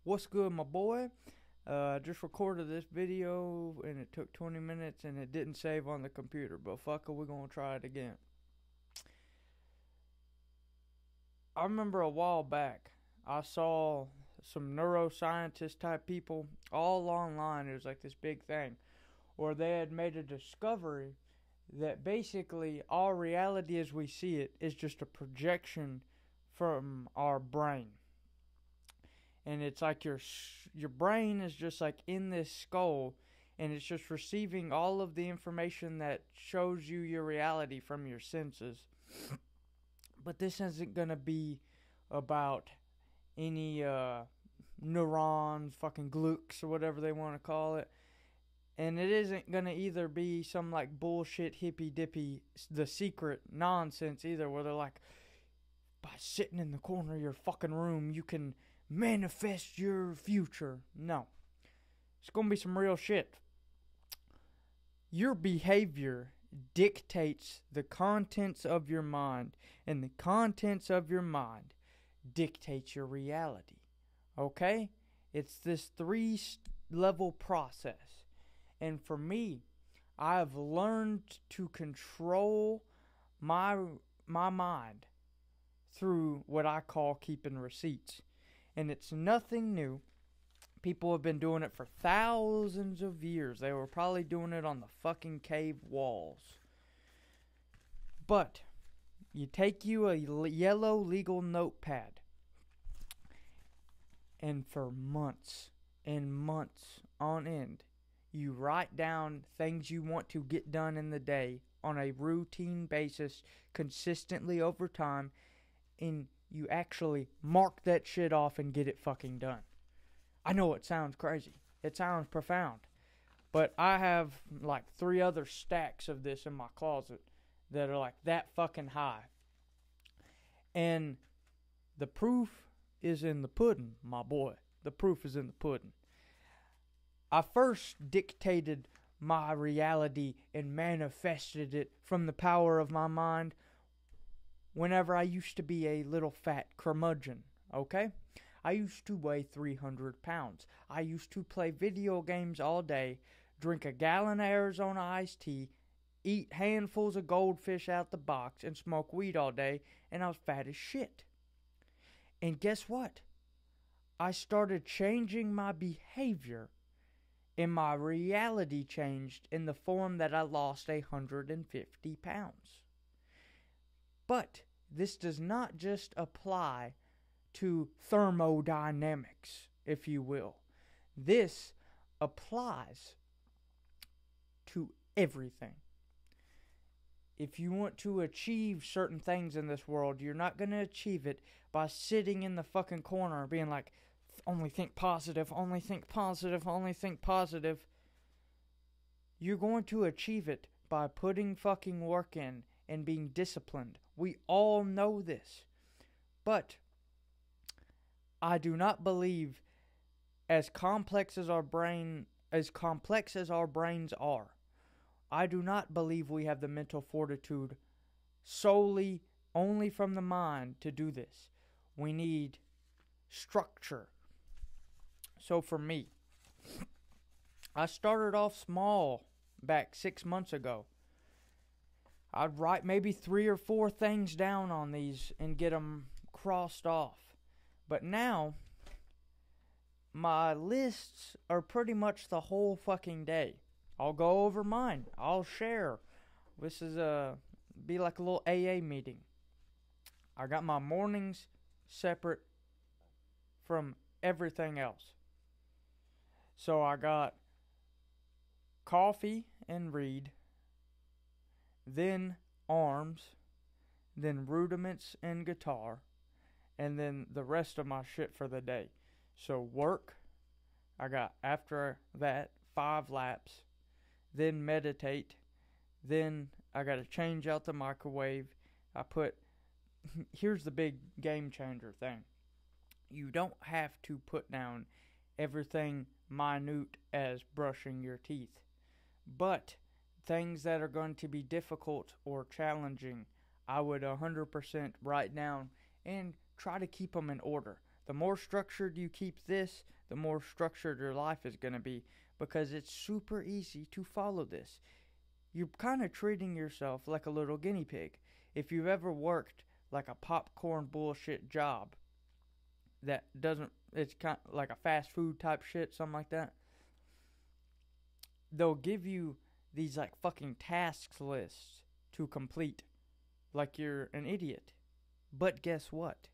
What's good, my boy? Just recorded this video and it took 20 minutes and it didn't save on the computer, but fuck it, we're gonna try it again. I remember a while back, I saw some neuroscientist type people all online. It was like this big thing where they had made a discovery that basically our reality as we see it is just a projection from our brain. And it's like your brain is just like in this skull, and it's just receiving all of the information that shows you your reality from your senses. But this isn't gonna be about any neurons, fucking glukes or whatever they want to call it. And it isn't gonna either be some like bullshit hippy dippy The Secret nonsense either, where they're like, by sitting in the corner of your fucking room you can manifest your future. No. It's gonna be some real shit. Your behavior dictates the contents of your mind, and the contents of your mind dictates your reality. Okay? It's this three-level process. And for me, I've learned to control my mind through what I call keeping receipts. And it's nothing new. People have been doing it for thousands of years. They were probably doing it on the fucking cave walls. But you take you a yellow legal notepad, and for months and months on end, you write down things you want to get done in the day on a routine basis, consistently over time, and you actually mark that shit off and get it fucking done. I know it sounds crazy. It sounds profound. But I have like 3 other stacks of this in my closet that are like that fucking high. And the proof is in the pudding, my boy. The proof is in the pudding. I first dictated my reality and manifested it from the power of my mind whenever I used to be a little fat curmudgeon, okay? I used to weigh 300 pounds. I used to play video games all day, drink a gallon of Arizona iced tea, eat handfuls of goldfish out the box, and smoke weed all day, and I was fat as shit. And guess what? I started changing my behavior, and my reality changed in the form that I lost 150 pounds. But this does not just apply to thermodynamics, if you will. This applies to everything. If you want to achieve certain things in this world, you're not going to achieve it by sitting in the fucking corner and being like, only think positive, only think positive, only think positive. You're going to achieve it by putting fucking work in and being disciplined. We all know this. But I do not believe, as complex as our brains are, I do not believe we have the mental fortitude solely only from the mind to do this. We need structure. So for me, I started off small back 6 months ago. I'd write maybe 3 or 4 things down on these and get them crossed off. But now, my lists are pretty much the whole fucking day. I'll go over mine. I'll share. This is be like a little AA meeting. I got my mornings separate from everything else. So I got coffee and read, then arms, then rudiments and guitar, and then the rest of my shit for the day. So work, I got after that 5 laps, then meditate, then I got to change out the microwave. Here's the big game changer thing. You don't have to put down everything minute as brushing your teeth. But things that are going to be difficult or challenging, I would 100% write down and try to keep them in order. The more structured you keep this, the more structured your life is going to be, because it's super easy to follow this. You're kind of treating yourself like a little guinea pig. If you've ever worked like a popcorn bullshit job that doesn't, it's kind of like a fast food type shit, something like that, they'll give you these like fucking tasks lists to complete, like you're an idiot. But guess what?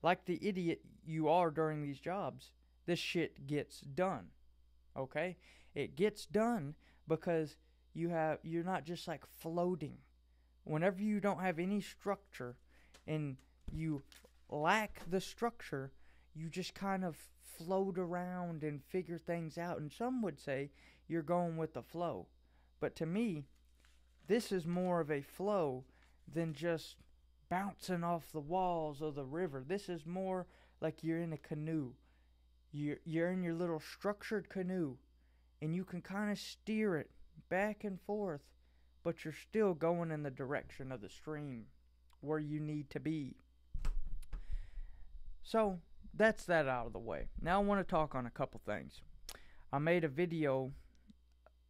Like the idiot you are during these jobs, this shit gets done. Okay? It gets done because you're not just like floating. Whenever you don't have any structure and you lack the structure, you just kind of float around and figure things out. And some would say you're going with the flow. But to me, this is more of a flow than just bouncing off the walls of the river. This is more like you're in a canoe. You're in your little structured canoe, and you can kind of steer it back and forth, but you're still going in the direction of the stream where you need to be. So, that's that out of the way. Now I want to talk on a couple things. I made a video,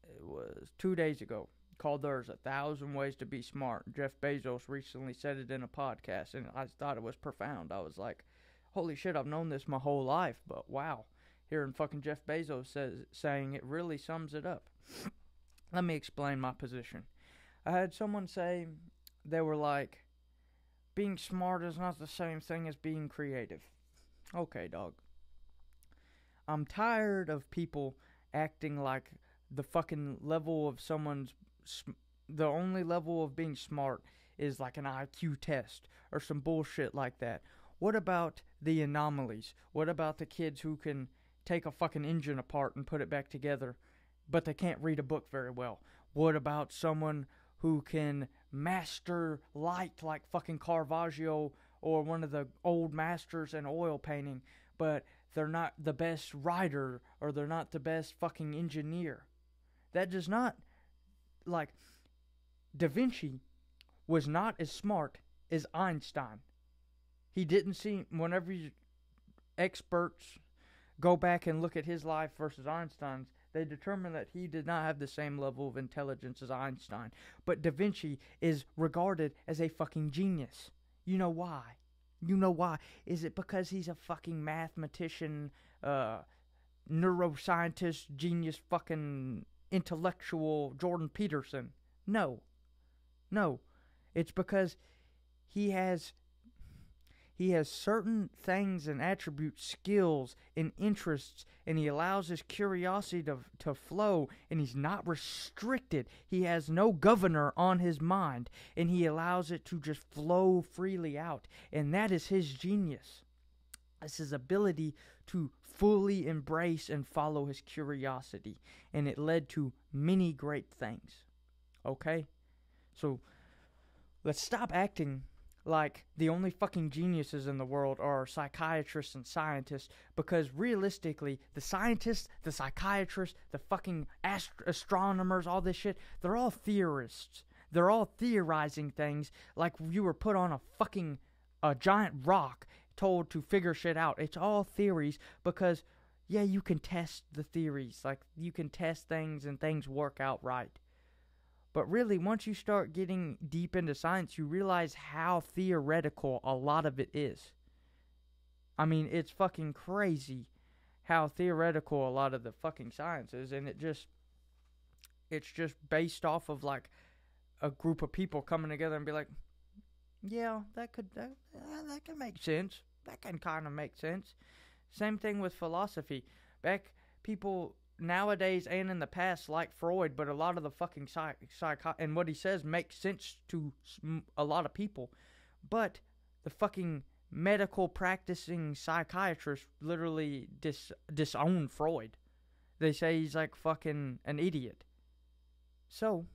it was 2 days ago, called There's 1,000 Ways to Be Smart. Jeff Bezos recently said it in a podcast, and I thought it was profound. I was like, holy shit, I've known this my whole life, but wow. Hearing fucking Jeff Bezos saying it really sums it up. Let me explain my position. I had someone say, they were like, being smart is not the same thing as being creative. Okay, dog. I'm tired of people acting like the fucking level of the only level of being smart is like an IQ test or some bullshit like that. What about the anomalies? What about the kids who can take a fucking engine apart and put it back together, but they can't read a book very well? What about someone who can master light like fucking Caravaggio or one of the old masters in oil painting, but they're not the best writer or they're not the best fucking engineer? That does not, like, Da Vinci was not as smart as Einstein. He didn't seem, whenever experts go back and look at his life versus Einstein's, they determine that he did not have the same level of intelligence as Einstein. But Da Vinci is regarded as a fucking genius. You know why? You know why? Is it because he's a fucking mathematician, neuroscientist, genius, fucking intellectual Jordan Peterson? No. No. It's because he has certain things and attributes, skills and interests, and he allows his curiosity to flow, and he's not restricted. He has no governor on his mind, and he allows it to just flow freely out. And that is his genius. It's his ability to fully embrace and follow his curiosity. And it led to many great things. Okay? So, let's stop acting like the only fucking geniuses in the world are psychiatrists and scientists, because realistically, the scientists, the psychiatrists, the fucking astronomers, all this shit, they're all theorists. They're all theorizing things like you were put on a giant rock told to figure shit out. It's all theories because, yeah, you can test the theories. Like, you can test things and things work out right. But really, once you start getting deep into science, you realize how theoretical a lot of it is. I mean, it's fucking crazy how theoretical a lot of the fucking science is. And it's just based off of, like, a group of people coming together and be like, yeah, that can make sense. That can kind of make sense. Same thing with philosophy. People nowadays and in the past like Freud, but a lot of the fucking and what he says makes sense to a lot of people. But the fucking medical practicing psychiatrists literally disown Freud. They say he's like fucking an idiot. So,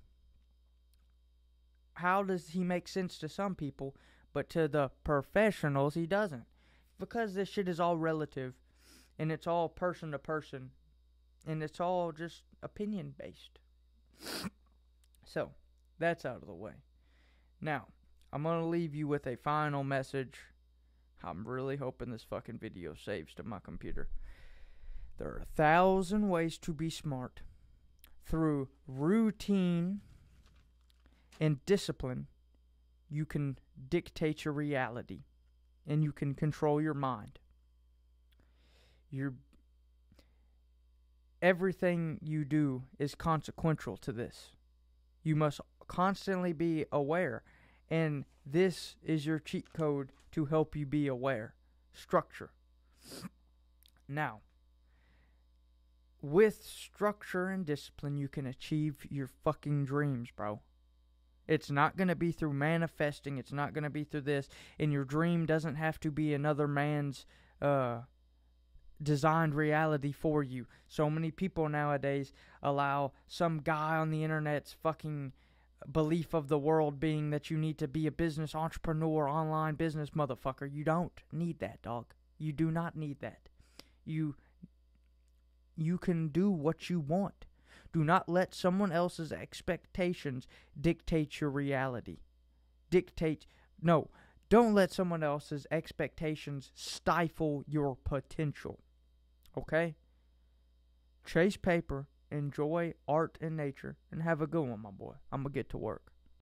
how does he make sense to some people, but to the professionals he doesn't? Because this shit is all relative, and it's all person to person. And it's all just opinion-based. So, that's out of the way. Now, I'm going to leave you with a final message. I'm really hoping this fucking video saves to my computer. There are 1,000 ways to be smart. Through routine and discipline, you can dictate your reality and you can control your mind. Everything you do is consequential to this. You must constantly be aware, and this is your cheat code to help you be aware. Structure. Now, with structure and discipline, you can achieve your fucking dreams, bro. It's not going to be through manifesting. It's not going to be through this. And your dream doesn't have to be another man's designed reality for you. So many people nowadays allow some guy on the internet's fucking belief of the world being that you need to be a business entrepreneur, online business motherfucker. You don't need that, dog. You do not need that. You can do what you want. Do not let someone else's expectations dictate your reality. Don't let someone else's expectations stifle your potential. Okay? Chase paper, enjoy art and nature, and have a good one, my boy. I'm going to get to work.